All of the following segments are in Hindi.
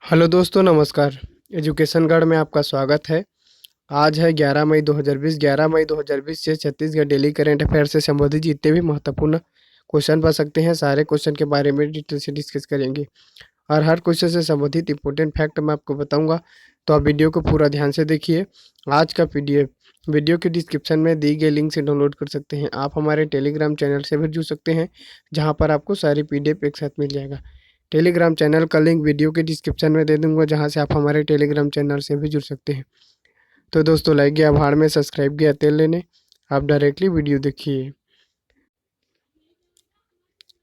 हेलो दोस्तों, नमस्कार। एजुकेशन गढ़ में आपका स्वागत है। आज है 11 मई 2020। 11 मई 2020 से छत्तीसगढ़ डेली करेंट अफेयर से संबंधित जितने भी महत्वपूर्ण क्वेश्चन बन सकते हैं, सारे क्वेश्चन के बारे में डिटेल से डिस्कस करेंगे और हर क्वेश्चन से संबंधित इंपॉर्टेंट फैक्ट मैं आपको बताऊंगा। तो आप वीडियो को पूरा ध्यान से देखिए। आज का पीडीएफ वीडियो के डिस्क्रिप्शन में दी गई लिंक से डाउनलोड कर सकते हैं। आप हमारे टेलीग्राम चैनल से भी जुड़ सकते हैं, जहां पर आपको सारी पीडीएफ एक साथ मिल जाएगा। टेलीग्राम चैनल का लिंक वीडियो के डिस्क्रिप्शन में दे दूंगा, जहां से आप हमारे टेलीग्राम चैनल से भी जुड़ सकते हैं। तो दोस्तों, लाइक गया भाड़ में, सब्सक्राइब गया तेल लेने। आप डायरेक्टली वीडियो देखिए।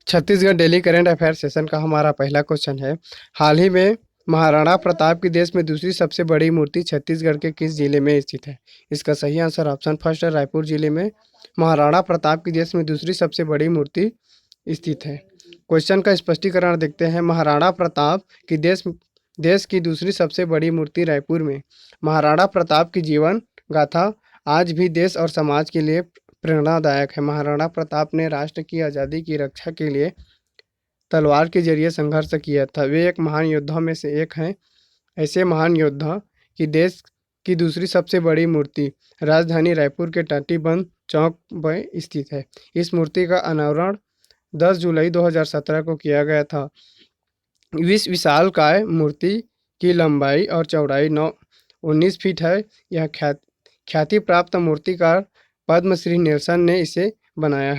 Chhattisgarh daily current affair session का हमारा पहला क्वेश्चन है, हाल ही में महाराणा प्रताप की देश में दूसरी सबसे बड़ी मूर्ति छत्तीसगढ़ के किस जिले में स्थित है? इसका सही आंसर ऑप्शन फर्स्ट है, रायपुर जिले में महाराणा प्रताप की देश में दूसरी सबसे बड़ी मूर्ति स्थित है। क्वेश्चन का स्पष्टीकरण देखते हैं। महाराणा प्रताप की देश की दूसरी सबसे बड़ी मूर्ति रायपुर में। महाराणा प्रताप की जीवन गाथा आज भी देश और समाज के लिए प्रेरणादायक है। महाराणा प्रताप ने राष्ट्र की आज़ादी की रक्षा के लिए तलवार के जरिए संघर्ष किया था। वे एक महान योद्धा में से एक हैं। ऐसे महान योद्धा की देश की दूसरी सबसे बड़ी मूर्ति राजधानी रायपुर के टाटीबंध चौक पर स्थित है। इस मूर्ति का अनावरण 10 जुलाई 2017 को किया गया था। इस विशालकाय मूर्ति की लंबाई और चौड़ाई 19 फीट है। यह ख्याति प्राप्त मूर्तिकार पद्मश्री नेल्सन ने इसे बनाया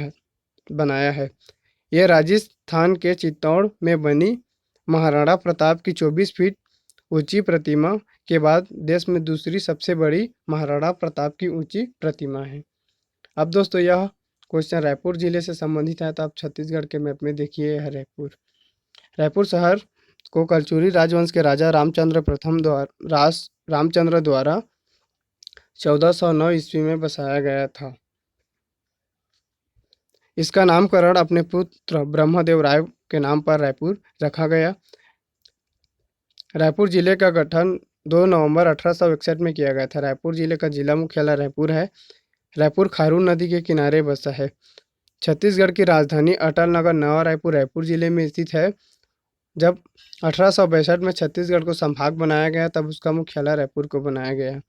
है। यह राजस्थान के चित्तौड़ में बनी महाराणा प्रताप की 24 फीट ऊंची प्रतिमा के बाद देश में दूसरी सबसे बड़ी महाराणा प्रताप की ऊंची प्रतिमा है। अब दोस्तों, यह क्वेश्चन रायपुर जिले से संबंधित है, तो आप छत्तीसगढ़ के मैप में देखिए, यह रायपुर शहर को कलचुरी राजवंश के राजा रामचंद्र द्वारा 1409 ईस्वी में बसाया गया था। इसका नामकरण अपने पुत्र ब्रह्मदेव राय के नाम पर रायपुर रखा गया। रायपुर जिले का गठन 2 नवंबर 1861 में किया गया था। रायपुर जिले का जिला मुख्यालय रायपुर है। रायपुर खारून नदी के किनारे बसा है। छत्तीसगढ़ की राजधानी अटल नगर नवा रायपुर रायपुर जिले में स्थित है। जब 1862 में छत्तीसगढ़ को संभाग बनाया गया, तब उसका मुख्यालय रायपुर को बनाया गया।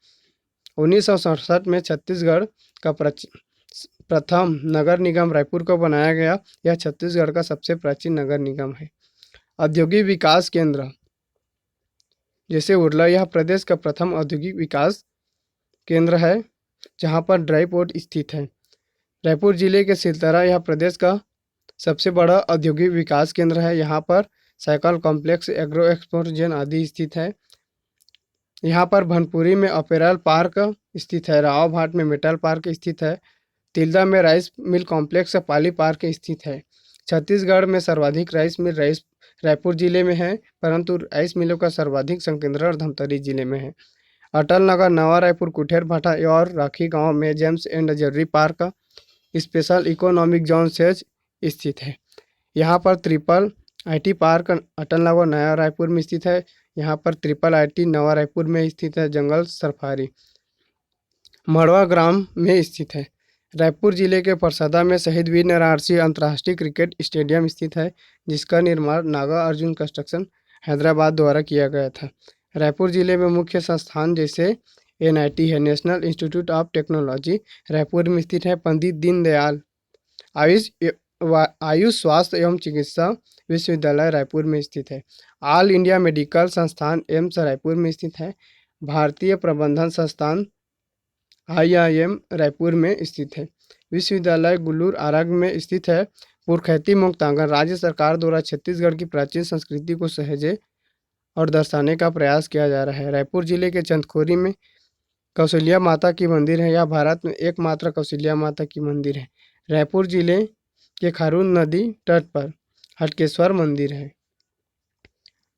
1967 में छत्तीसगढ़ का प्रथम नगर निगम रायपुर को बनाया गया। यह छत्तीसगढ़ का सबसे प्राचीन नगर निगम है। औद्योगिक विकास केंद्र जैसे उरला, यह प्रदेश का प्रथम औद्योगिक विकास केंद्र है, जहां पर ड्राई पोर्ट स्थित है। रायपुर जिले के सिलतरा, यह प्रदेश का सबसे बड़ा औद्योगिक विकास केंद्र है। यहाँ पर cycle complex, agro export zone आदि स्थित है। यहाँ पर भनपुरी में अपैरल पार्क स्थित है। रावभाट में मेटल पार्क स्थित है। तिल्दा में राइस मिल कॉम्प्लेक्स पाली पार्क स्थित है। छत्तीसगढ़ में सर्वाधिक राइस मिल रायपुर जिले में है, परंतु राइस मिलों का सर्वाधिक संकेंद्रण धमतरी जिले में है। अटल नगर नवा रायपुर कुठेर भाटा और राखी गांव में gems and jewellery park special economic zone से स्थित है। यहाँ पर triple IT park Atal Nagar Naya Raipur में स्थित है। यहाँ पर ट्रिपल आईटी नवा रायपुर में स्थित है। जंगल सफारी मड़वा ग्राम में स्थित है। रायपुर जिले के परसदा में शहीद वीर नारायण सिंह अंतर्राष्ट्रीय क्रिकेट स्टेडियम स्थित है, जिसका निर्माण नागा अर्जुन कंस्ट्रक्शन हैदराबाद द्वारा किया गया था। रायपुर जिले में मुख्य संस्थान जैसे एनआईटी है, national institute of technology Raipur में स्थित है। पंडित दीनदयाल आयुष स्वास्थ्य एवं चिकित्सा विश्वविद्यालय रायपुर में स्थित है। ऑल इंडिया मेडिकल संस्थान एम्स रायपुर में स्थित है। भारतीय प्रबंधन संस्थान IIM रायपुर में स्थित है। विश्वविद्यालय गुल्लूर आरग में स्थित है। पुरखैती मुक्तांगन राज्य सरकार द्वारा छत्तीसगढ़ की प्राचीन संस्कृति को सहेजे और दर्शाने का प्रयास किया जा रहा है। रायपुर जिले के चंदखोरी में कौशल्या माता की मंदिर है। यह भारत में एकमात्र कौशल्या माता की मंदिर है। रायपुर जिले के खारून नदी तट पर हटकेश्वर मंदिर है।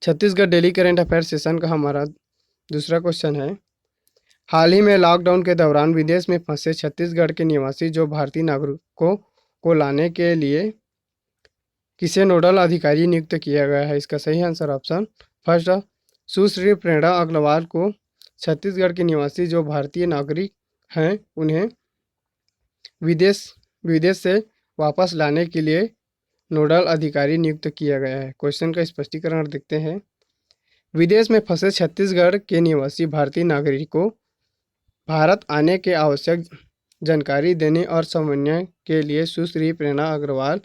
Chhattisgarh daily current affair session का हमारा दूसरा क्वेश्चन है, हाल ही में लॉकडाउन के दौरान विदेश में फंसे छत्तीसगढ़ के निवासी जो भारतीय नागरिकों को लाने के लिए किसे नोडल अधिकारी नियुक्त किया गया है? इसका सही आंसर ऑप्शन फर्स्ट सुश्री प्रेरणा अग्रवाल को छत्तीसगढ़ के निवासी जो भारतीय नागरिक हैं उन्हें विदेश से वापस लाने के लिए नोडल अधिकारी नियुक्त किया गया है। क्वेश्चन का स्पष्टीकरण देखते हैं। विदेश में फंसे छत्तीसगढ़ के निवासी भारतीय नागरिकों भारत आने के आवश्यक जानकारी देने और समन्वय के लिए सुश्री प्रेरणा अग्रवाल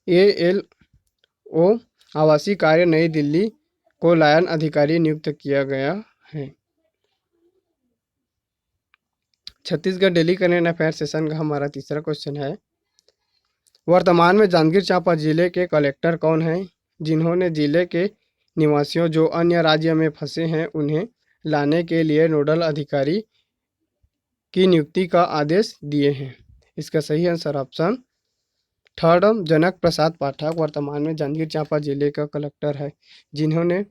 ALO आवासीय कार्य नई दिल्ली को लायन अधिकारी नियुक्त किया गया है। Chhattisgarh daily current affair session का हमारा तीसरा क्वेश्चन है, वर्तमान में जांजगीर चांपा जिले के कलेक्टर कौन हैं जिन्होंने जिले के निवासियों जो अन्य राज्य में फंसे हैं उन्हें लाने के लिए नोडल अधिकारी की नियुक्ति का आदेश दिए हैं। इसका सही आंसर ऑप्शन थर्ड जनक प्रसाद पाठक वर्तमान में जांजगीर चांपा जिले का कलेक्टर है जिन्होंने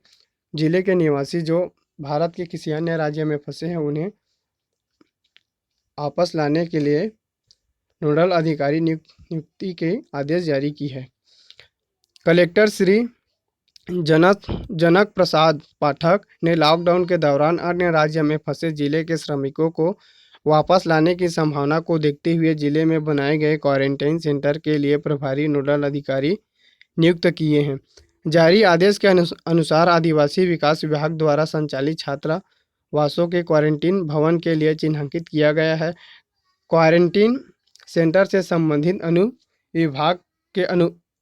जिले के निवासी जो भारत के किसी अन्य राज्य में फंसे हैं उन्हें वापस लाने के लिए नोडल अधिकारी नियुक्ति के आदेश जारी की है। कलेक्टर श्री जनक प्रसाद पाठक ने लॉकडाउन के दौरान अन्य राज्य में फंसे जिले के श्रमिकों को वापस लाने की संभावना को देखते हुए जिले में बनाए गए क्वारंटाइन सेंटर के लिए प्रभारी नोडल अधिकारी नियुक्त किए हैं। जारी आदेश के अनुसार आदिवासी विकास विभाग द्वारा संचालित छात्रावासों के क्वारंटीन भवन के लिए चिन्हांकित किया गया है। क्वारंटीन सेंटर से संबंधित अनुविभाग के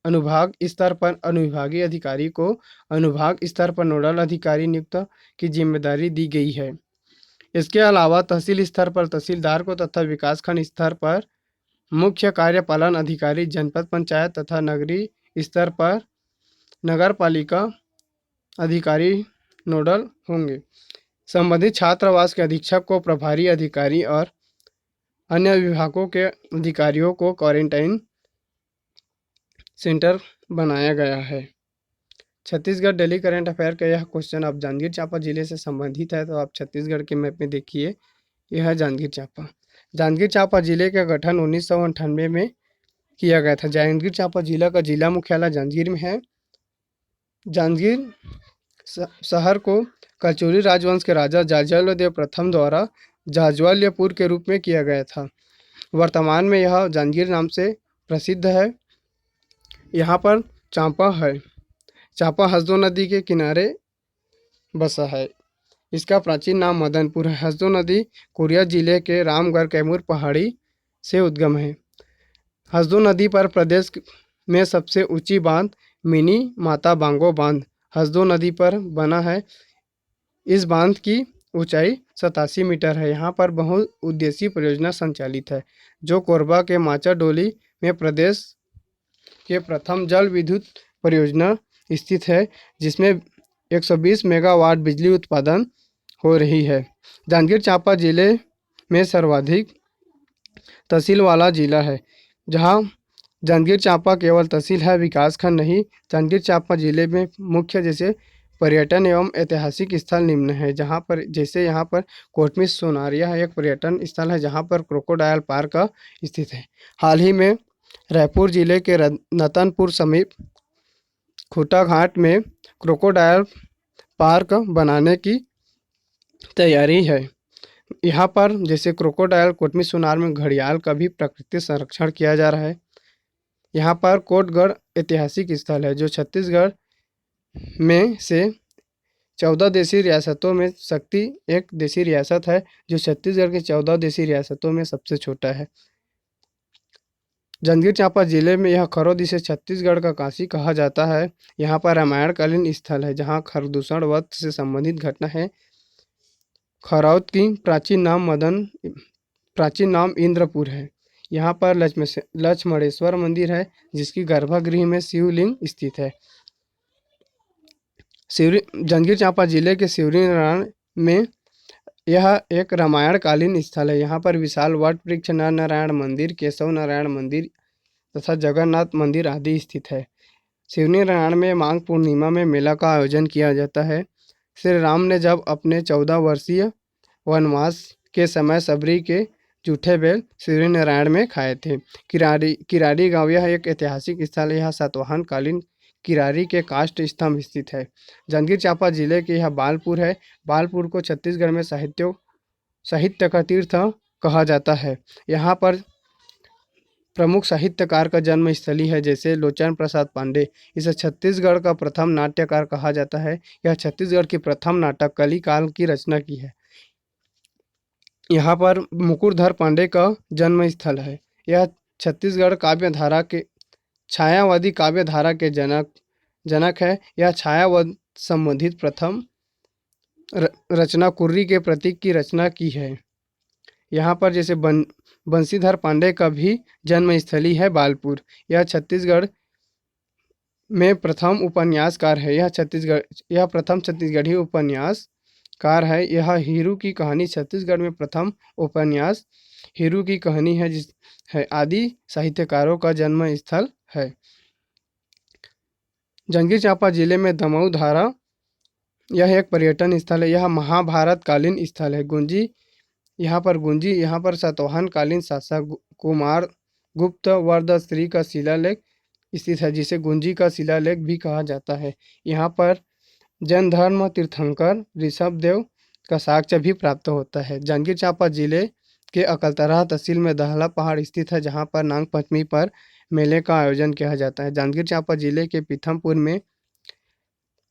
अनुभाग स्तर पर अनुविभागीय अधिकारी को अनुभाग स्तर पर नोडल अधिकारी नियुक्त की जिम्मेदारी दी गई है। इसके अलावा तहसील स्तर पर तहसीलदार को तथा विकासखंड स्तर पर मुख्य कार्यपालन अधिकारी, जनपद पंचायत तथा नगरीय स्तर पर नगर पालिका अधिकारी नोडल होंगे। संबंधित छात्रावास के अधीक्षक को प्रभारी अधिकारी और अन्य विभागों के अधिकारियों को क्वारंटाइन सेंटर बनाया गया है। छत्तीसगढ़ डेली करंट अफेयर का यह क्वेश्चन अब जांजगीर चांपा जिले से संबंधित है, तो आप छत्तीसगढ़ के मैप में देखिए, यह है जांजगीर चांपा। जांजगीर चांपा जिले का गठन 1998 में किया गया था। जांजगीर चांपा जिला का जिला मुख्यालय जांजगीर में है। जांजगीर शहर को कलचुरी राजवंश के राजा जाज्वल्यदेव प्रथम द्वारा जाज्वल्यपुर के रूप में किया गया था। वर्तमान में यह जांजगीर नाम से प्रसिद्ध है। यहाँ पर चांपा है। चांपा हसदो नदी के किनारे बसा है। इसका प्राचीन नाम मदनपुर है। हसदो नदी कोरिया जिले के रामगढ़ कैमूर पहाड़ी से उद्गम है। हसदो नदी पर प्रदेश में सबसे ऊंची बांध मिनी माता बांगो बांध हसदो नदी पर बना है। इस बांध की ऊंचाई 87 मीटर है। यहाँ पर बहुउद्देशीय परियोजना संचालित है जो कोरबा के माचा डोली में प्रदेश के प्रथम जल विद्युत परियोजना स्थित है, जिसमें 120 मेगावाट बिजली उत्पादन हो रही है। जांजगीर चांपा जिले में सर्वाधिक तहसील वाला जिला है। जहां जांजगीर चांपा केवल तहसील है, विकासखंड नहीं। जांजगीर चांपा जिले में मुख्य जैसे पर्यटन एवं ऐतिहासिक स्थल निम्न है, जहां पर जैसे यहाँ पर कोटमी सोनारिया एक पर्यटन स्थल है जहां पर क्रोकोडायल पार्क स्थित है। हाल ही में रायपुर जिले के नतनपुर समीप खूटा घाट में क्रोकोडायल पार्क बनाने की तैयारी है। यहाँ पर जैसे क्रोकोडायल कोटमी सोनार में घड़ियाल का भी प्राकृतिक संरक्षण किया जा रहा है। यहाँ पर कोटगढ़ ऐतिहासिक स्थल है जो छत्तीसगढ़ में से 14 देशी रियासतों में शक्ति एक देशी रियासत है, जो छत्तीसगढ़ की 14 देशी रियासतों में सबसे छोटा है। जांजगीर चांपा जिले में यह खरौद इसे छत्तीसगढ़ का काशी कहा जाता है। यहाँ पर रामायणकालीन स्थल है जहाँ खरदूषण वध से संबंधित घटना है। खरौद की प्राचीन नाम इंद्रपुर है। यहाँ पर लक्ष्मणेश्वर मंदिर है जिसकी गर्भगृह में शिवलिंग स्थित है। जांजगीर चांपा जिले के सिवरी नारायण में यह एक रामायणकालीन स्थल है। यहाँ पर विशाल वट वृक्ष, नर नारायण मंदिर, केशव नारायण मंदिर तथा जगन्नाथ मंदिर आदि स्थित है। सिवनी नारायण में माघ पूर्णिमा में मेला का आयोजन किया जाता है। श्री राम ने जब अपने 14 वर्षीय वनवास के समय सबरी के जूठे बेल सिवनी नारायण में खाए थे। किरारी गांव यह एक ऐतिहासिक स्थल है। यह सातवाहन कालीन किरारी के काष्ठ स्तंभ स्थित है। जांजगीर चांपा जिले के यह बालपुर है। बालपुर को छत्तीसगढ़ में साहित्य का तीर्थ कहा जाता है। यहाँ पर प्रमुख साहित्यकार का जन्म स्थली है, जैसे लोचन प्रसाद पांडे। इसे छत्तीसगढ़ का प्रथम नाट्यकार कहा जाता है। यह छत्तीसगढ़ की प्रथम नाटक कली काल की रचना की है। यहाँ पर मुकुरधर पांडे का जन्म स्थल है। यह छत्तीसगढ़ काव्य धारा के छायावादी काव्य धारा के जनक है। यह छायावाद संबंधित प्रथम रचना कुर्री के प्रतीक की रचना की है। यहाँ पर जैसे बंशीधर पांडे का भी जन्म स्थली है बालपुर। यह छत्तीसगढ़ में प्रथम उपन्यासकार है। यह प्रथम छत्तीसगढ़ी उपन्यासकार है। यह हीरू की कहानी छत्तीसगढ़ में प्रथम उपन्यास हीरू की कहानी है, जिस है आदि साहित्यकारों का जन्म स्थल है। जांजगीर चांपा जिले में दमऊ धारा यह एक पर्यटन स्थल है। यह महाभारत कालीन स्थल है। यहाँ पर सातवाहन कालीन शासक कुमार गुप्त वर्धश्री का शिलालेख स्थित है, जिसे गुंजी का शिलालेख भी कहा जाता है। यहाँ पर जैन धर्म तीर्थंकर ऋषभ देव का साक्ष्य भी प्राप्त होता है। जांजगीर चांपा जिले के अकलतराह तहसील में दहला पहाड़ स्थित है, जहाँ पर नाग पंचमी पर मेले का आयोजन किया जाता है। जांजगीर चांपा जिले के पीथमपुर में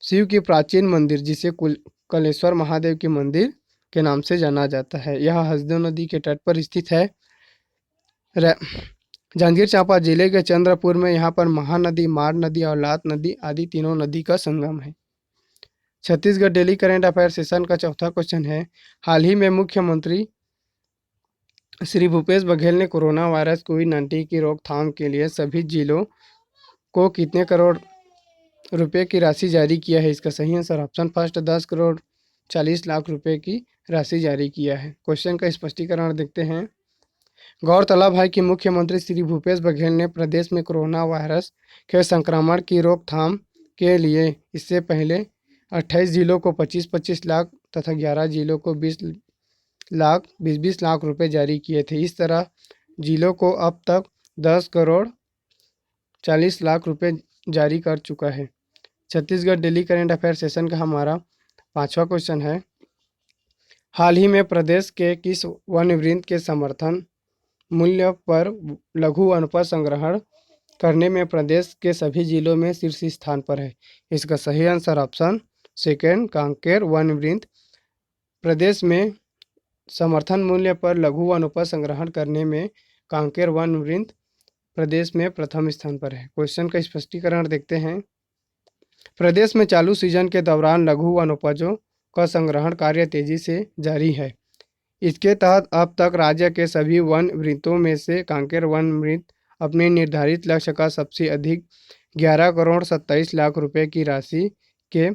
शिव की प्राचीन मंदिर, जिसे कलेश्वर महादेव के मंदिर के नाम से जाना जाता है, यह हसदेव नदी के तट पर स्थित है। जांजगीर चांपा जिले के चंद्रपुर में यहाँ पर महानदी, मार नदी और लात नदी आदि तीनों नदी का संगम है। Chhattisgarh daily current affair session का चौथा क्वेश्चन है, हाल ही में मुख्यमंत्री श्री भूपेश बघेल ने कोरोना वायरस कोविड-19 की रोकथाम के लिए सभी जिलों को कितने करोड़ रुपए की राशि जारी किया है? इसका सही answer option first 10 crore 40 lakh रुपए की राशि जारी किया है। क्वेश्चन का स्पष्टीकरण देखते हैं। गौरतलब है कि मुख्यमंत्री श्री भूपेश बघेल ने प्रदेश में कोरोना वायरस के संक्रमण की रोकथाम के लिए इससे पहले 28 जिलों को 25-25 लाख तथा 11 जिलों को 20 लाख रुपए जारी किए थे। इस तरह जिलों को अब तक 10 करोड़ 40 लाख रुपए जारी कर चुका है। Chhattisgarh daily current affair session का हमारा पांचवा क्वेश्चन है, हाल ही में प्रदेश के किस वन वृंत के समर्थन मूल्य पर लघु वनोपज संग्रहण करने में प्रदेश के सभी जिलों में शीर्ष स्थान पर है? इसका सही आंसर ऑप्शन सेकेंड कांकेर वन वृंत प्रदेश में समर्थन मूल्य पर लघु वनोपज संग्रहण करने में कांकेर वन वृंत प्रदेश में प्रथम स्थान पर है। क्वेश्चन का स्पष्टीकरण देखते हैं। प्रदेश में चालू सीजन के दौरान लघु वनोपजों का संग्रहण कार्य तेजी से जारी है। इसके तहत अब तक राज्य के सभी वन वृत्तों में से कांकेर वन वृत्त अपने निर्धारित लक्ष्य का सबसे अधिक 11 करोड़ 27 लाख रुपए की राशि के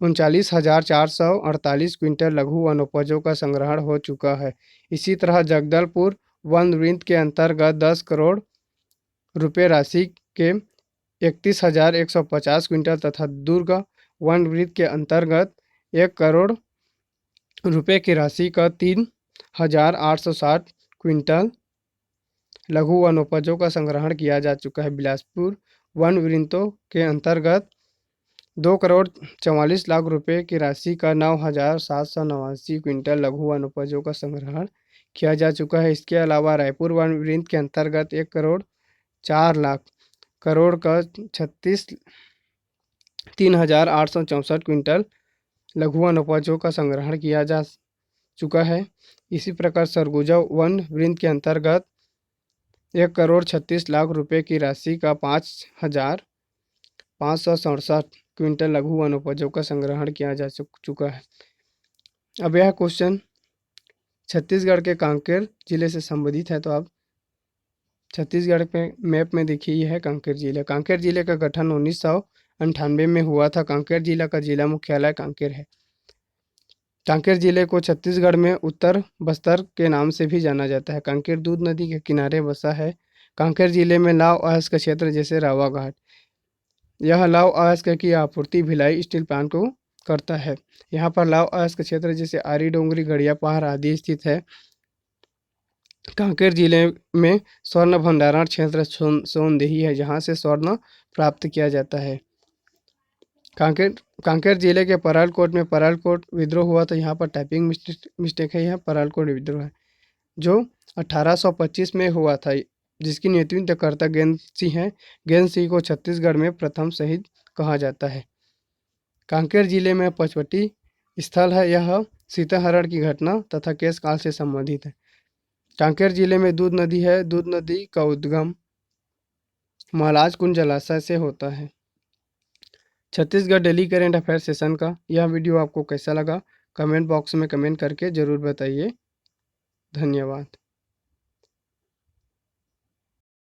39,448 क्विंटल लघु वनोपजों का संग्रहण हो चुका है। इसी तरह जगदलपुर वन वृत्त के अंतर्गत 10 करोड़ रुपए राशि के 31,150 क्विंटल तथा दुर्ग वन वृत्त के अंतर्गत 1 करोड़ रुपए की राशि का 3,860 क्विंटल लघु वनोपजों का संग्रहण किया जा चुका है। बिलासपुर वन वृत्तों के अंतर्गत 2 करोड़ 44 लाख रुपए की राशि का 9,789 क्विंटल लघु वनोपजों का संग्रहण किया जा चुका है। इसके अलावा रायपुर वन वृत्त के अंतर्गत 1 करोड़ 4 लाख करोड़ का 3,864 क्विंटल लघु वनोपजों का संग्रहण किया जा चुका है। इसी प्रकार सरगुजा वन वृत्त के अंतर्गत 1 करोड़ 36 लाख रुपए की राशि का 5,567 क्विंटल लघु वनोपजों का संग्रहण किया जा चुका है। अब यह क्वेश्चन छत्तीसगढ़ के कांकेर जिले से संबंधित है, तो आप छत्तीसगढ़ पे मैप में देखिए, यह है कांकेर जिला। कांकेर जिले का गठन 1998 में हुआ था। कांकेर जिला का जिला मुख्यालय कांकेर है। कांकेर जिले को छत्तीसगढ़ में उत्तर बस्तर के नाम से भी जाना जाता है। कांकेर दूध नदी के किनारे बसा है। कांकेर जिले में लौह अयस्क क्षेत्र जैसे रावा घाट, यह लौह अयस्क की आपूर्ति भिलाई स्टील प्लांट को करता है। यहाँ पर लौह अयस्क क्षेत्र जैसे आरी डोंगरी, गड़िया पहाड़ आदि स्थित है। कांकेर जिले में स्वर्ण भंडारण क्षेत्र सोनदेही है, जहाँ से स्वर्ण प्राप्त किया जाता है। कांकेर जिले के परलकोट में परलकोट विद्रोह हुआ था। यहाँ पर टाइपिंग मिस्टेक है, यह परलकोट विद्रोह है जो 1825 में हुआ था। जिसकी नेतृत्वकर्ता गेंद सिंह है। गेंद सिंह को छत्तीसगढ़ में प्रथम शहीद कहा जाता है। कांकेर जिले में पचवटी स्थल है। यह सीताहरण की घटना तथा केश काल से संबंधित है। कांकेर जिले में दूध नदी है। दूध नदी का उद्गम महाराज कुंज जलाशय से होता है। Chhattisgarh daily current affair session का यह वीडियो आपको कैसा लगा, कमेंट बॉक्स में कमेंट करके ज़रूर बताइए। धन्यवाद।